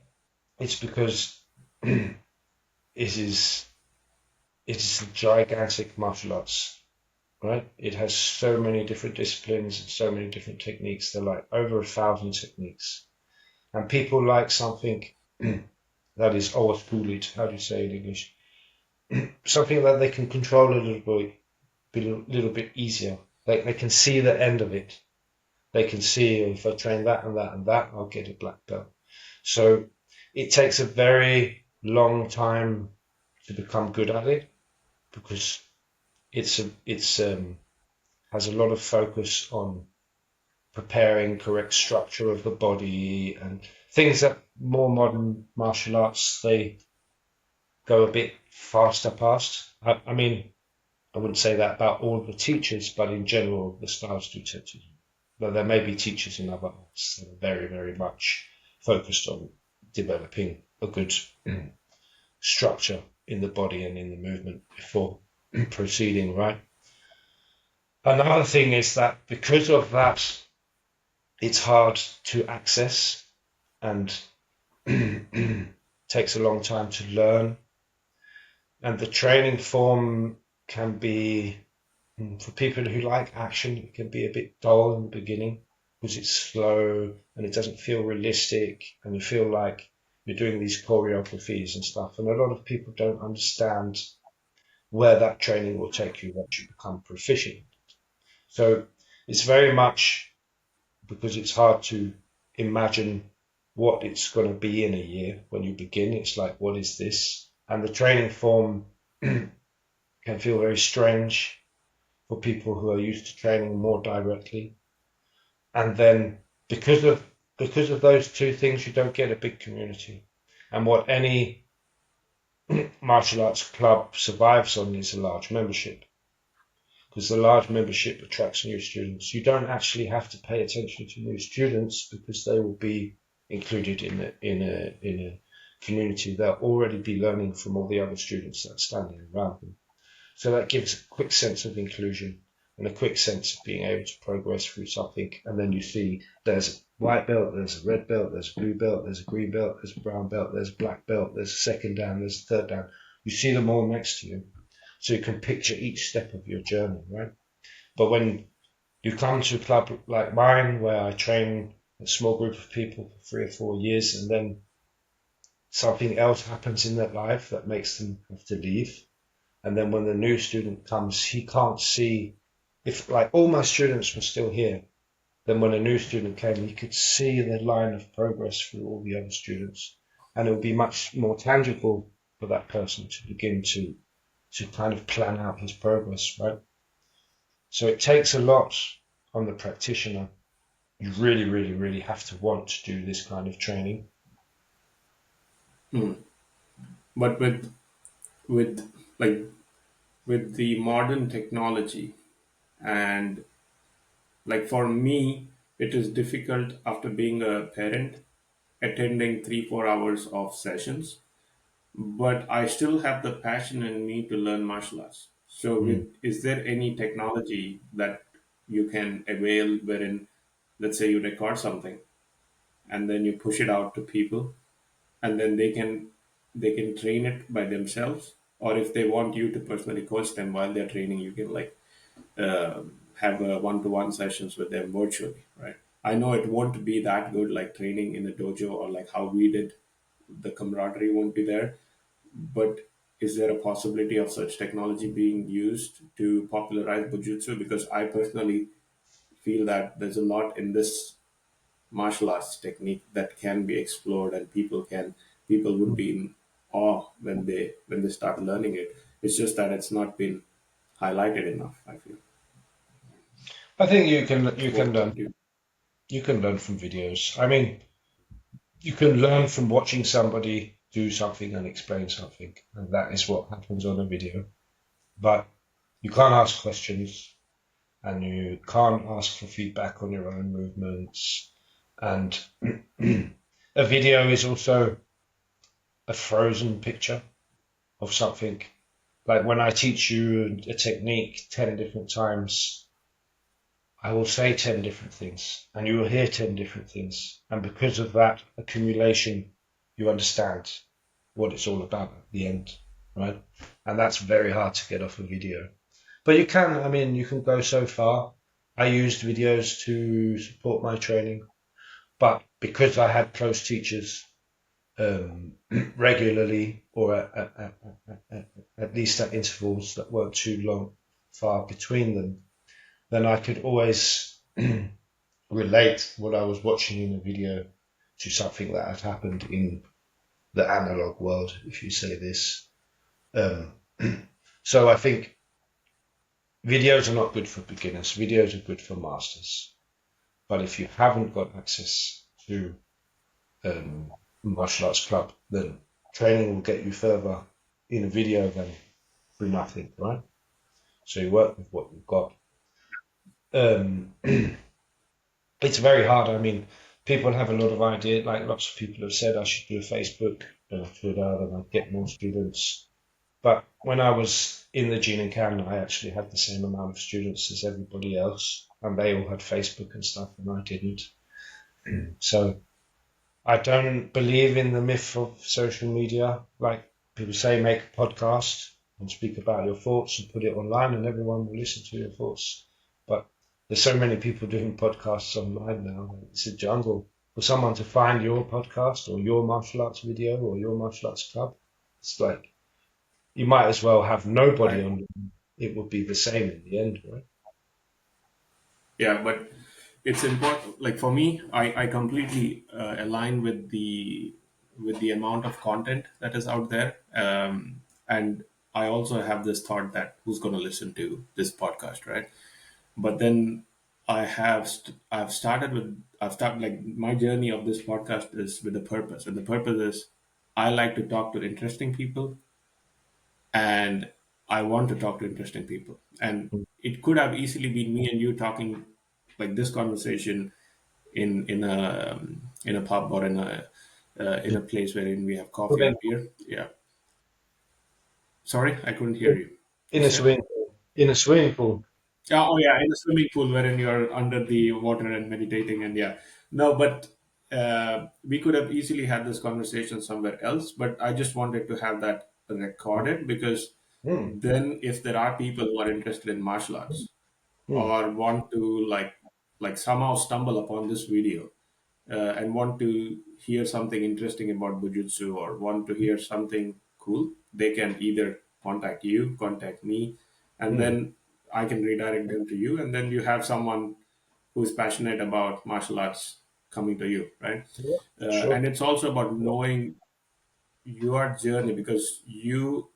it's because it is it is a gigantic martial arts, right? It has so many different disciplines and so many different techniques. There are like over 1,000 techniques, and people like something. that is overspooled. How do you say in English? Something that they can control a little bit easier. Like they can see the end of it. They can see if I train that and that and that, I'll get a black belt. So it takes a very long time to become good at it because it's has a lot of focus on preparing correct structure of the body and things that more modern martial arts they go a bit faster past. I mean, I wouldn't say that about all of the teachers, but in general, the styles do tend to. But there may be teachers in other arts that are very, very much focused on developing a good structure in the body and in the movement before proceeding, right? Another thing is that because of that, it's hard to access and takes a long time to learn. And the training form can be, for people who like action, it can be a bit dull in the beginning because it's slow and it doesn't feel realistic and you feel like you're doing these choreographies and stuff. And a lot of people don't understand where that training will take you once you become proficient. So it's very much because it's hard to imagine what it's going to be in a year when you begin. It's like, what is this? And the training form can feel very strange for people who are used to training more directly. And then because of those two things, you don't get a big community. And what any martial arts club survives on is a large membership. Because the large membership attracts new students. You don't actually have to pay attention to new students because they will be included in a community. They'll already be learning from all the other students that are standing around them. So that gives a quick sense of inclusion and a quick sense of being able to progress through something. And then you see there's a white belt, there's a red belt, there's a blue belt, there's a green belt, there's a brown belt, there's a black belt, there's a second dan, there's a third dan. You see them all next to you. So you can picture each step of your journey, right? But when you come to a club like mine, where I train a small group of people for 3 or 4 years, and then something else happens in their life that makes them have to leave, and then when the new student comes, he can't see, if like all my students were still here, then when a new student came, he could see the line of progress through all the other students, and it would be much more tangible for that person to begin to kind of plan out his progress, right? So it takes a lot on the practitioner. You really, really, really have to want to do this kind of training. Hmm. But with like with the modern technology, and like for me, it is difficult after being a parent attending 3 4 hours of sessions, but I still have the passion in me to learn martial arts. So Mm. is there any technology that you can avail wherein, let's say, you record something and then you push it out to people, and then they can train it by themselves, or if they want you to personally coach them while they're training, you can like have one-to-one sessions with them virtually, right? I know it won't be that good like training in a dojo, or like how we did. The camaraderie won't be there, but is there a possibility of such technology being used to popularize Bujutsu? Because I personally feel that there's a lot in this martial arts technique that can be explored, and people would be in awe when they start learning it. It's just that it's not been highlighted enough, I feel. I think you can What learn do you? from videos. I mean, you can learn from watching somebody do something and explain something, and that is what happens on a video. But you can't ask questions, and you can't ask for feedback on your own movements. And a video is also a frozen picture of something. Like when I teach you a technique 10 different times, I will say 10 different things and you will hear 10 different things. And because of that accumulation, you understand what it's all about at the end, right? And that's very hard to get off a video. But you can, I mean, you can go so far. I used videos to support my training, but because I had close teachers, regularly, or at least at intervals that weren't too far between them, then I could always relate what I was watching in a video to something that had happened in the analog world, if you say this. Um, so I think videos are not good for beginners. Videos are good for masters. But if you haven't got access to martial arts club, then training will get you further in a video than through nothing, right? So you work with what you've got. Um, it's very hard. I mean, people have a lot of ideas. Like lots of people have said, I should do a Facebook, Twitter, and I'd get more students. But when I was in the Gene and Can, I actually had the same amount of students as everybody else, and they all had Facebook and stuff, and I didn't. So I don't believe in the myth of social media. Like people say, make a podcast and speak about your thoughts and put it online, and everyone will listen to your thoughts. But there's so many people doing podcasts online now. It's a jungle for someone to find your podcast or your martial arts video or your martial arts club. It's like you might as well have nobody Right. on. It would be the same in the end, right? Yeah, but it's important. Like for me, I completely align with the amount of content that is out there, and I also have this thought that who's going to listen to this podcast, right? But then I've started like my journey of this podcast is with a purpose, and the purpose is I like to talk to interesting people, and I want to talk to interesting people. And it could have easily been me and you talking like this conversation in a pub or in a place wherein we have coffee or beer. Yeah. Sorry, I couldn't hear you. You In a said? swimming pool. In a swimming pool. Yeah, oh yeah, in the swimming pool wherein you're under the water and meditating, and yeah, no, but we could have easily had this conversation somewhere else. But I just wanted to have that recorded because Mm, then, if there are people who are interested in martial arts mm, or want to like somehow stumble upon this video and want to hear something interesting about Bujutsu or want to hear something cool, they can either contact you, contact me, and mm. then I can redirect them to you, and then you have someone who's passionate about martial arts coming to you, right? Yeah, sure. And it's also about knowing your journey because you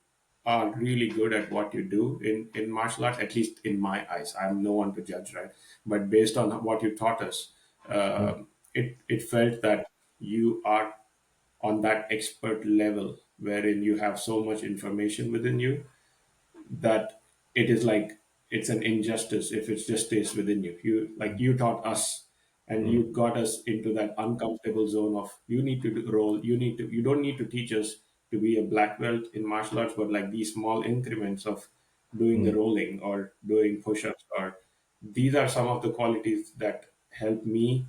are really good at what you do in martial arts, at least in my eyes. I'm no one to judge, right? But based on what you taught us, Mm, it felt that you are on that expert level wherein you have so much information within you that it is like it's an injustice if it just stays within you. You like you taught us and mm, you got us into that uncomfortable zone of you need to roll, you don't need to teach us to be a black belt in martial arts, but like these small increments of doing the mm, rolling or doing push-ups or these are some of the qualities that help me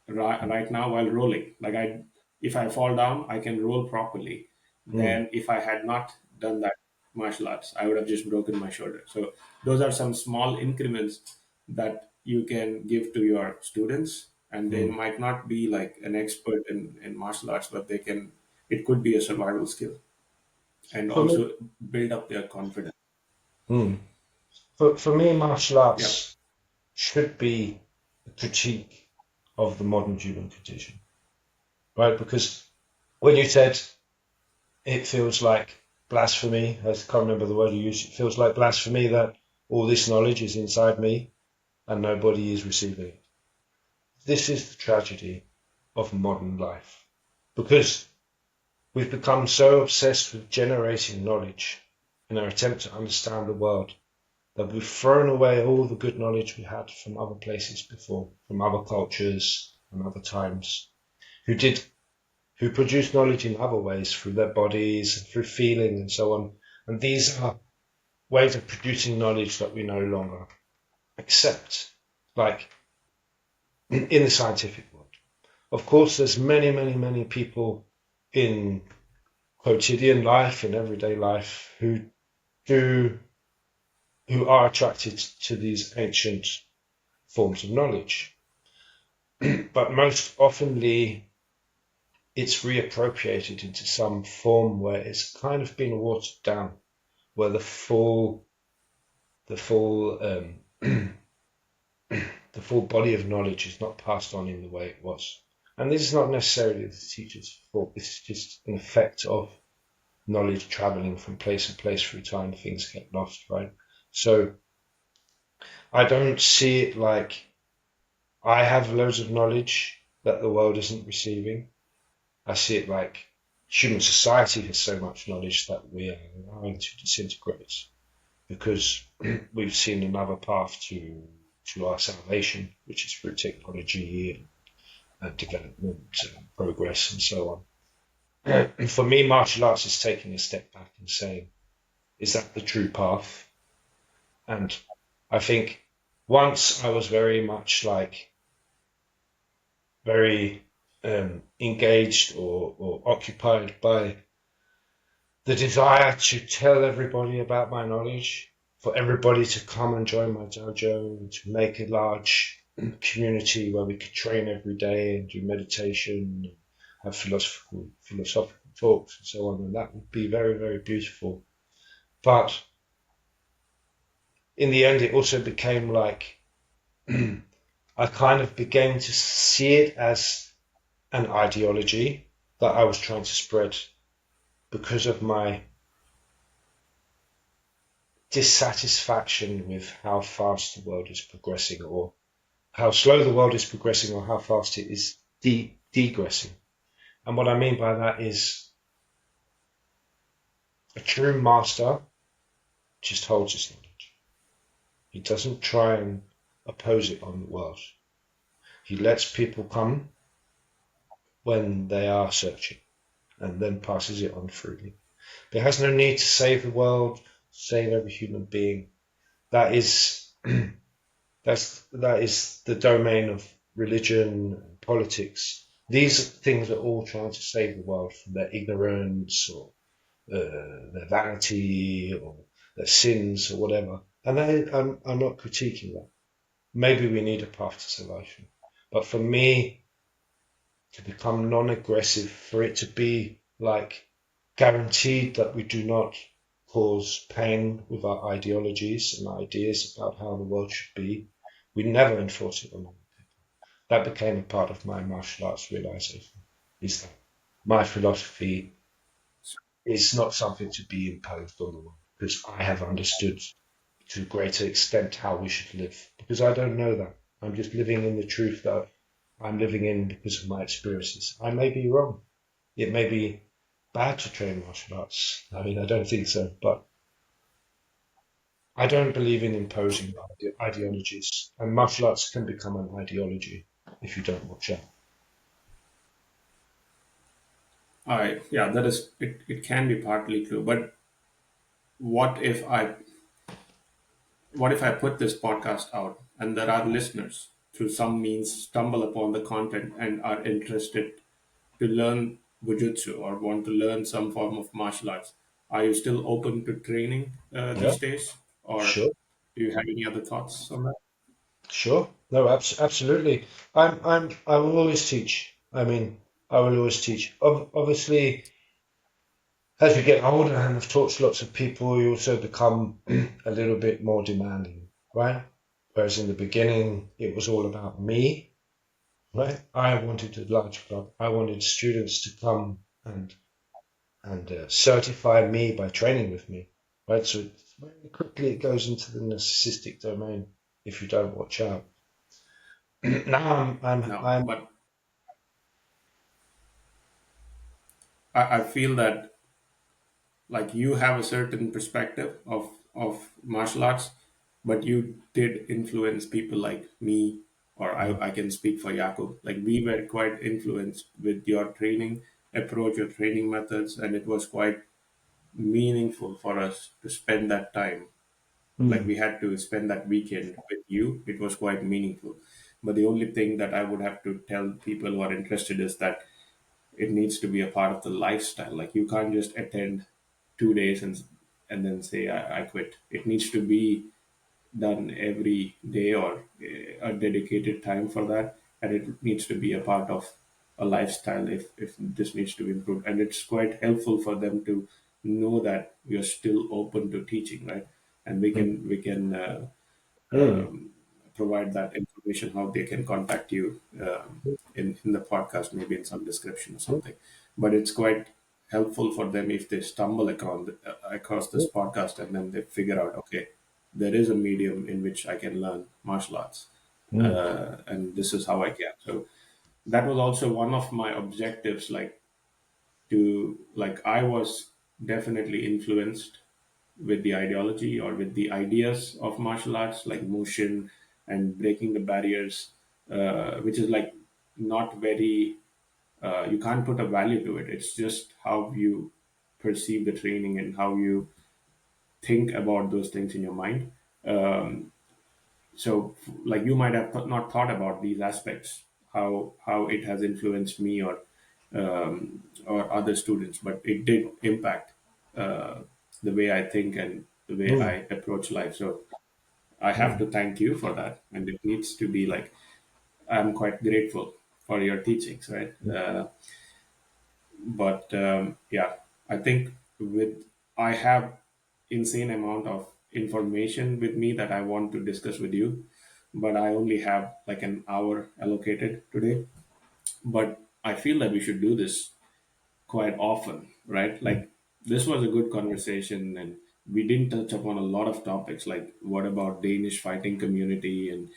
right now while rolling. Like if I fall down, I can roll properly. mm. Then if I had not done that martial arts, I would have just broken my shoulder. So those are some small increments that you can give to your students, and they Mm. might not be like an expert in martial arts, but they can. It could be a survival skill and For me, also build up their confidence. mm. For me, martial Yeah. arts should be a critique of the modern human condition, right? Because when you said it feels like blasphemy, I can't remember the word you used, it feels like blasphemy that all this knowledge is inside me and nobody is receiving it. This is the tragedy of modern life. Because we've become so obsessed with generating knowledge in our attempt to understand the world that we've thrown away all the good knowledge we had from other places before, from other cultures and other times, who did, who produced knowledge in other ways through their bodies, through feeling and so on. And these are ways of producing knowledge that we no longer accept, like in the scientific world. Of course, there's many, many, many people in quotidian life, in everyday life, do who are attracted to these ancient forms of knowledge. But most oftenly, it's reappropriated into some form where it's kind of been watered down, where the full the full body of knowledge is not passed on in the way it was. And this is not necessarily the teacher's fault. This is just an effect of knowledge traveling from place to place through time. Things get lost, right? So I don't see it like I have loads of knowledge that the world isn't receiving. I see it like human society has so much knowledge that we are allowing to disintegrate because we've seen another path to our salvation, which is through technology and development and progress and so on. And for me, martial arts is taking a step back and saying, is that the true path? And I think once I was very much like very engaged or occupied by the desire to tell everybody about my knowledge, for everybody to come and join my dojo, and to make a large community where we could train every day and do meditation, and have philosophical talks and so on, and that would be very, very beautiful. But in the end, it also became like I kind of began to see it as an ideology that I was trying to spread because of my dissatisfaction with how fast the world is progressing, or how slow the world is progressing, or how fast it is degressing. And what I mean by that is a true master just holds his knowledge. He doesn't try and oppose it on the world. He lets people come when they are searching and then passes it on freely. There has no need to save the world, save every human being. That is that is the domain of religion and politics. These things are all trying to save the world from their ignorance or their vanity or their sins or whatever. And I'm not critiquing that. Maybe we need a path to salvation. But for me, to become non-aggressive, for it to be like guaranteed that we do not cause pain with our ideologies and ideas about how the world should be, we never enforce it on them. That became a part of my martial arts realization, is that my philosophy is not something to be imposed on the world, because I have understood to a greater extent how we should live, because I don't know that. I'm just living in the truth that I'm living in because of my experiences. I may be wrong. It may be bad to train martial arts. I mean, I don't think so, but I don't believe in imposing ideologies, and martial arts can become an ideology if you don't watch out. All right, yeah, that is it. It can be partly true, but what if I what if I put this podcast out and there are listeners through some means stumble upon the content and are interested to learn Bujutsu or want to learn some form of martial arts? Are you still open to training Yeah, these days, or sure, do you have any other thoughts on that? sure. No, absolutely. I will always teach. I mean, I will always teach. Obviously, as you get older and have taught to lots of people, you also become a little bit more demanding, right? Whereas in the beginning, it was all about me, right? I wanted a large club. I wanted students to come and certify me by training with me, right? So very quickly it goes into the narcissistic domain if you don't watch out. Now No, I'm but I feel that like you have a certain perspective of martial arts, but you did influence people like me, or I can speak for Yakub. Like we were quite influenced with your training approach, your training methods, and it was quite meaningful for us to spend that time. Like mm, we had to spend that weekend with you. It was quite meaningful. But the only thing that I would have to tell people who are interested is that it needs to be a part of the lifestyle. Like you can't just attend 2 days and then say I quit. It needs to be done every day or a dedicated time for that, and it needs to be a part of. a lifestyle if this needs to be improved. And it's quite helpful for them to know that we are still open to teaching, right? And we can mm, provide that information, how they can contact you in the podcast, maybe in some description or something. But it's quite helpful for them if they stumble across this podcast and then they figure out, okay, there is a medium in which I can learn martial arts, mm, and this is how I can. So that was also one of my objectives, like I was definitely influenced with the ideology or with the ideas of martial arts, like motion and breaking the barriers, which is like not very, you can't put a value to it. It's just how you perceive the training and how you think about those things in your mind. Um, so, like you might have not thought about these aspects, how it has influenced me or other students, but it did impact uh, the way I think and the way I mm, approach life. So I have mm, to thank you for that, and it needs to be like I'm quite grateful for your teachings, right? But yeah, I think with I have insane amount of information with me that I want to discuss with you, but I only have like an hour allocated today. But I feel that we should do this quite often, right? mm, Like this was a good conversation, and we didn't touch upon a lot of topics. Like what about Danish fighting community, and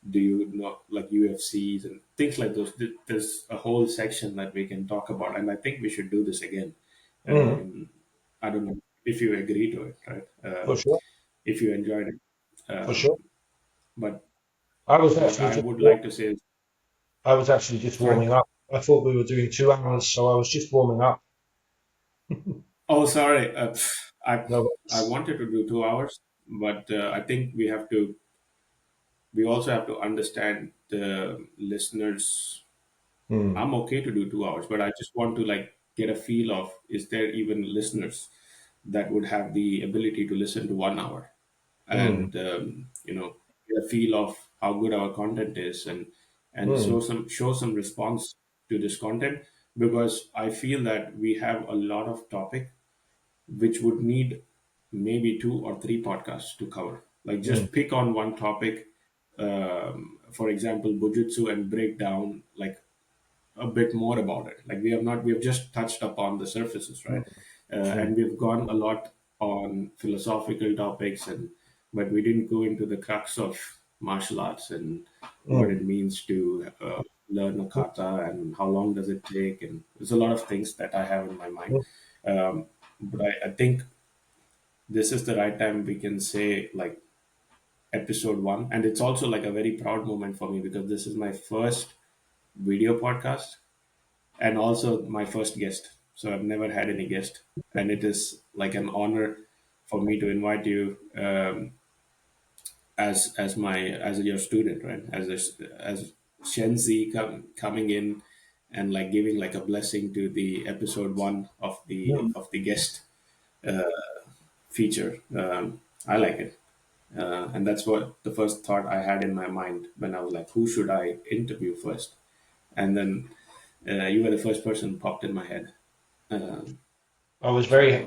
do you know like UFCs and things like those? There's a whole section that we can talk about, and I think we should do this again. mm, I don't know if you agree to it, right? for sure, If you enjoyed it, for sure. but I was what actually I just would like to say is, I was actually just sorry. warming up. I thought we were doing 2 hours, so I was just warming up. Oh, sorry. I No, I worries. wanted to do 2 hours, but I think we have to. We also have to understand the listeners. mm, I'm okay to do 2 hours, but I just want to like get a feel of, is there even listeners that would have the ability to listen to 1 hour mm, and get a feel of how good our content is, and mm, show some response to this content, because I feel that we have a lot of topic which would need maybe 2 or 3 podcasts to cover. Like mm, just pick on one topic, for example, Bujutsu, and break down like a bit more about it. Like we have just touched upon the surfaces, right? mm, And we've gone a lot on philosophical topics, and but we didn't go into the crux of martial arts and what mm, it means to learn a kata and how long does it take, and there's a lot of things that I have in my mind. mm. But I think this is the right time we can say like episode one, and it's also like a very proud moment for me because this is my first video podcast and also my first guest. So I've never had any guest, and it is like an honor for me to invite you as your student, right? As Shenzi coming in and like giving like a blessing to the episode one of the guest feature. I like it. And that's what the first thought I had in my mind when I was like, who should I interview first? And then you were the first person who popped in my head. Um, I was so very,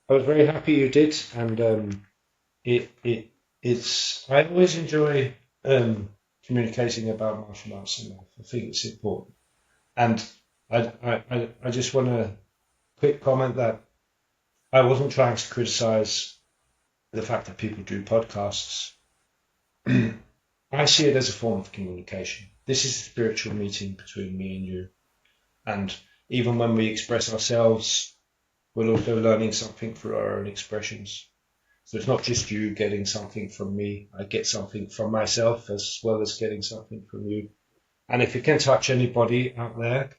I was very happy you did, and it's. I always enjoy communicating about martial arts in life. I think it's important, and I just want to quick comment that I wasn't trying to criticize the fact that people do podcasts. I see it as a form of communication. This is a spiritual meeting between me and you, and even when we express ourselves, we're also learning something through our own expressions. So it's not just you getting something from me. I get something from myself as well as getting something from you. And if it can touch anybody out there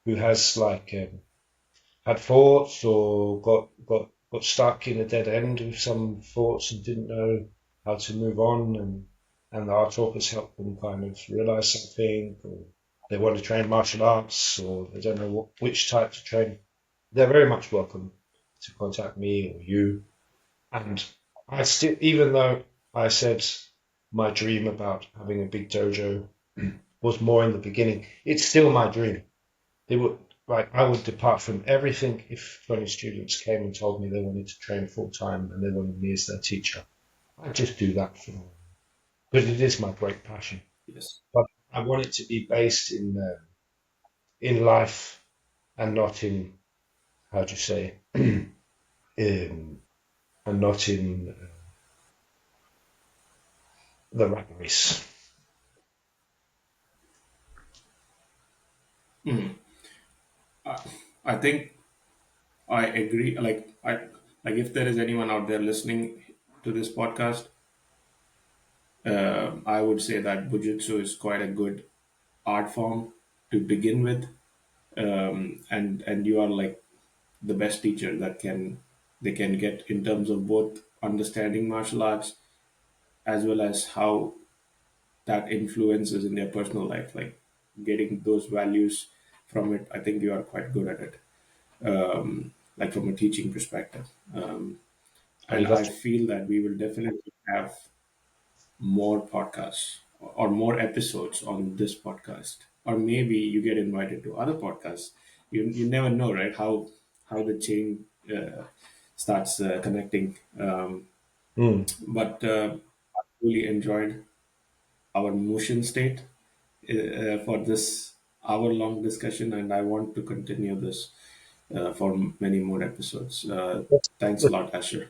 who has like had thoughts or got stuck in a dead end with some thoughts and didn't know how to move on, and our talk has helped them kind of realize something, or they want to train martial arts, or they don't know which type to train, they're very much welcome to contact me or you. And I still, even though I said my dream about having a big dojo was more in the beginning, it's still my dream. it would like I would depart from everything if 20 students came and told me they wanted to train full time and they wanted me as their teacher. I'd just do that for them. But it is my great passion. Yes. But I want it to be based in life and not in how do you say in and not in the rat race. Mhm. I think I agree. Like if there is anyone out there listening to this podcast, I would say that Bujutsu is quite a good art form to begin with, and you are like the best teacher that can they can get in terms of both understanding martial arts as well as how that influences in their personal life, like getting those values from it. I think you are quite good at it, like from a teaching perspective. Oh, And you'd have I to. feel that we will definitely have more podcasts or more episodes on this podcast, or maybe you get invited to other podcasts. You never know, right? How the chain starts connecting. But I really enjoyed our motion state for this hour-long discussion, and I want to continue this for many more episodes. Thanks a lot, Asher.